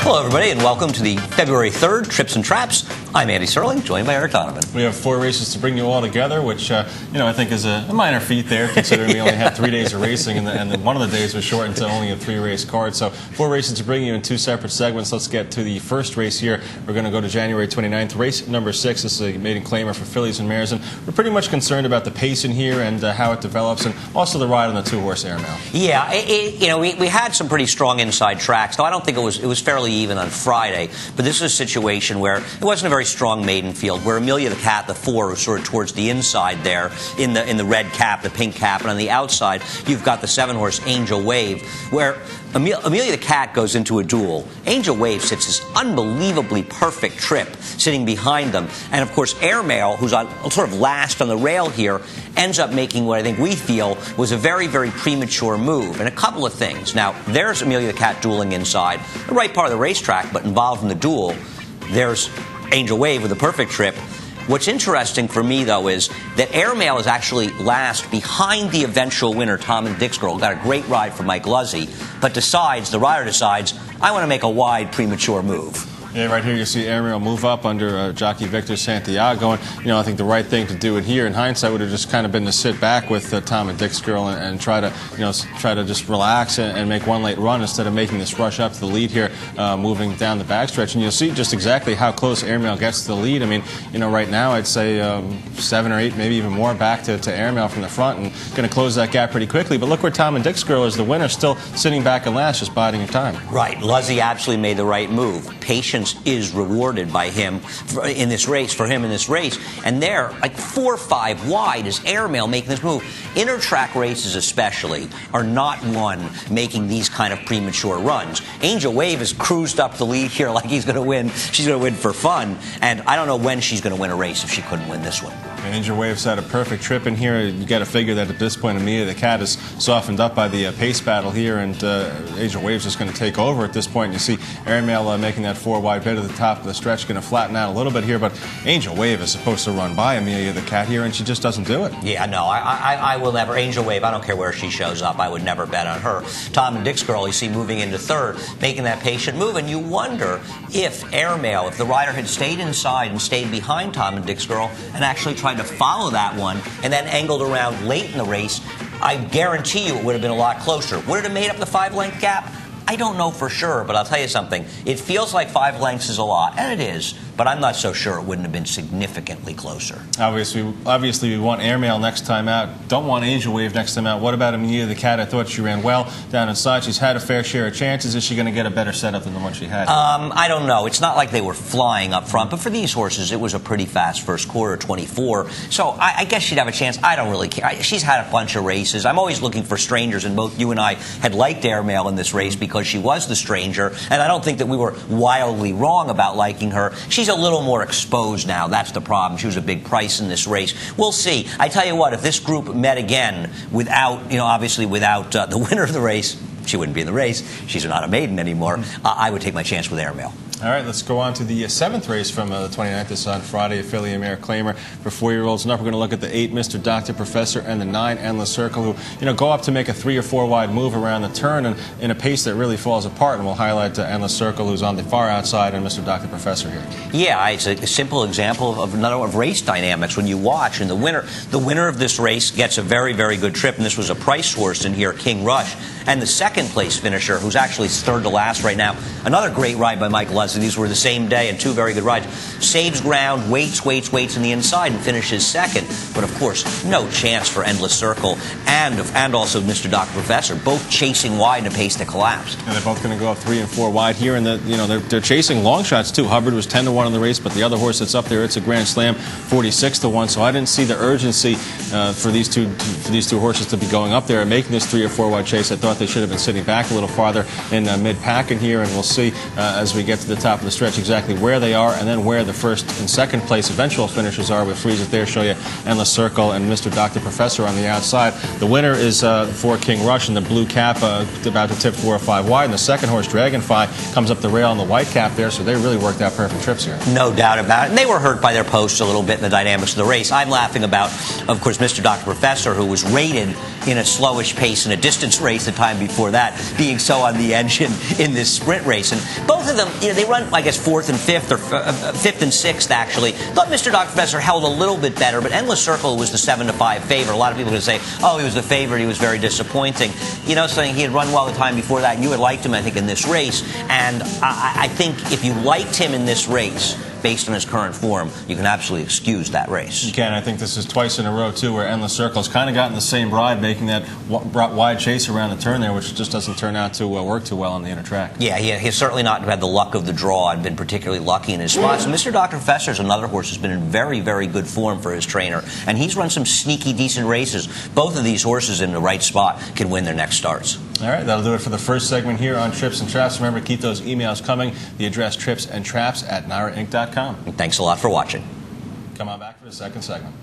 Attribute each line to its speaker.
Speaker 1: Hello, everybody, and welcome to the February 3rd Trips and Traps. I'm Andy Serling, joined by Eric Donovan.
Speaker 2: We have 4 races to bring you all together, which I think is a minor feat there, considering we only had 3 days of racing, and one of the days was shortened to only a 3-race card. So 4 races to bring you in 2 separate segments. Let's get to the first race here. We're going to go to January 29th, race number 6. This is a maiden claimer for fillies and mares, and we're pretty much concerned about the pace in here and how it develops, and also the ride on the 2-horse Airmail.
Speaker 1: Yeah, we had some pretty strong inside tracks. Though I don't think it was fairly even on Friday, but this is a situation where it wasn't a very strong maiden field, where Amelia the Cat, the 4, was sort of towards the inside there in the red cap, the pink cap, and on the outside you've got the 7-horse Angel Wave, where Amelia the Cat goes into a duel. Angel Wave sits this unbelievably perfect trip sitting behind them, and of course Airmail, who's on sort of last on the rail here, ends up making what I think we feel was a very, very premature move. And a couple of things. Now, there's Amelia the Cat dueling inside, the right part of the racetrack, but involved in the duel. There's Angel Wave with a perfect trip. What's interesting for me, though, is that Airmail is actually last behind the eventual winner, Tom and Dick's Girl. Got a great ride from Mike Luzzy, but the rider decides, I want to make a wide, premature move.
Speaker 2: Yeah, right here you see Airmail move up under jockey Victor Santiago, and I think the right thing to do it here in hindsight would have just kind of been to sit back with Tom and Dick's Girl and try to just relax and make one late run instead of making this rush up to the lead here, moving down the backstretch. And you'll see just exactly how close Airmail gets to the lead. I mean, right now I'd say 7 or 8, maybe even more back to Airmail from the front, and going to close that gap pretty quickly. But look where Tom and Dick's Girl is the winner, still sitting back in last, just biding her time.
Speaker 1: Right, Luzzy absolutely made the right move. Patience is rewarded by him in this race, and they're like 4 or 5 wide as Airmail making this move. Inner track races especially are not one making these kind of premature runs. Angel Wave has cruised up the lead here like he's going to win. She's going to win for fun, and I don't know when she's going to win a race if she couldn't win this one.
Speaker 2: Angel Wave's had a perfect trip in here. You got to figure that at this point, Amelia the Cat is softened up by the pace battle here, and Angel Wave's just going to take over at this point. You see Airmail making that 4-wide bid at the top of the stretch, going to flatten out a little bit here, but Angel Wave is supposed to run by Amelia the Cat here, and she just doesn't do it.
Speaker 1: Yeah, no, I will never. Angel Wave, I don't care where she shows up, I would never bet on her. Tom and Dick's Girl, you see moving into 3rd, making that patient move, and you wonder if Airmail, if the rider had stayed inside and stayed behind Tom and Dick's Girl and actually tried to follow that one and then angled around late in the race, I guarantee you it would have been a lot closer. Would it have made up the 5-length gap? I don't know for sure, but I'll tell you something. It feels like 5 lengths is a lot, and it is, but I'm not so sure it wouldn't have been significantly closer.
Speaker 2: Obviously, we want Airmail next time out. Don't want Angel Wave next time out. What about Amelia the Cat? I thought she ran well down inside. She's had a fair share of chances. Is she going to get a better setup than the one she had?
Speaker 1: I don't know. It's not like they were flying up front, but for these horses, it was a pretty fast first quarter, 24. So I guess she'd have a chance. I don't really care. She's had a bunch of races. I'm always looking for strangers, and both you and I had liked Airmail in this race because she was the stranger, and I don't think that we were wildly wrong about liking her. She's a little more exposed now. That's the problem. She was a big price in this race. We'll see. I tell you what, if this group met again without, obviously without the winner of the race, she wouldn't be in the race. She's not a maiden anymore. I would take my chance with Airmail.
Speaker 2: All right, let's go on to the 7th race from the 29th. This is on Friday, a filly and mare claimer for 4-year-olds. And up, we're going to look at the 8, Mr. Dr. Professor, and the 9, Endless Circle, who go up to make a 3 or 4 wide move around the turn and in a pace that really falls apart. And we'll highlight Endless Circle, who's on the far outside, and Mr. Dr. Professor here. Yeah,
Speaker 1: it's a simple example of race dynamics when you watch. And the winner of this race gets a very, very good trip. And this was a price horse in here, King Rush. And the 2nd place finisher, who's actually 3rd to last right now, another great ride by Mike Luzzy. These were the same day and 2 very good rides. Saves ground, waits in the inside, and finishes 2nd. But of course, no chance for Endless Circle and also Mr. Dr. Professor, both chasing wide in a pace to collapse.
Speaker 2: And they're both going to go up 3 and 4 wide here, and they're chasing long shots too. Hubbard was 10-1 in the race, but the other horse that's up there, it's a Grand Slam, 46-1. So I didn't see the urgency for these two horses to be going up there and making this 3 or 4 wide chase. I thought they should have been sitting back a little farther in mid-pack in here, and we'll see as we get to the top of the stretch exactly where they are and then where the 1st and 2nd place eventual finishers are. We'll freeze it there, show you Endless Circle and Mr. Dr. Professor on the outside. The winner is for King Rush in the blue cap, about to tip 4 or 5 wide, and the 2nd horse, Dragonfly, comes up the rail in the white cap there, so they really worked out perfect trips here.
Speaker 1: No doubt about it. And they were hurt by their posts a little bit in the dynamics of the race. I'm laughing about, of course, Mr. Dr. Professor, who was rated in a slowish pace in a distance race at time before that, being so on the edge in this sprint race. And both of them, they run, I guess, 4th and 5th, or 5th and 6th, actually. Thought Mr. Dr. Professor held a little bit better, but Endless Circle was the 7-5 favorite. A lot of people are going to say, oh, he was the favorite, he was very disappointing. Saying he had run well the time before that, and you had liked him, I think, in this race. And I think if you liked him in this race, based on his current form, you can absolutely excuse that race.
Speaker 2: You can. I think this is twice in a row, too, where Endless Circle's kind of gotten the same ride, making that wide chase around the turn there, which just doesn't turn out to work too well on the inner track.
Speaker 1: Yeah, he's certainly not had the luck of the draw and been particularly lucky in his spots. And Mr. Dr. Professor is another horse who's been in very, very good form for his trainer. And he's run some sneaky, decent races. Both of these horses in the right spot can win their next starts.
Speaker 2: All right, that'll do it for the first segment here on Trips and Traps. Remember, keep those emails coming. The address tripsandtraps@NaraInc.com.
Speaker 1: Thanks a lot for watching.
Speaker 2: Come on back for the second segment.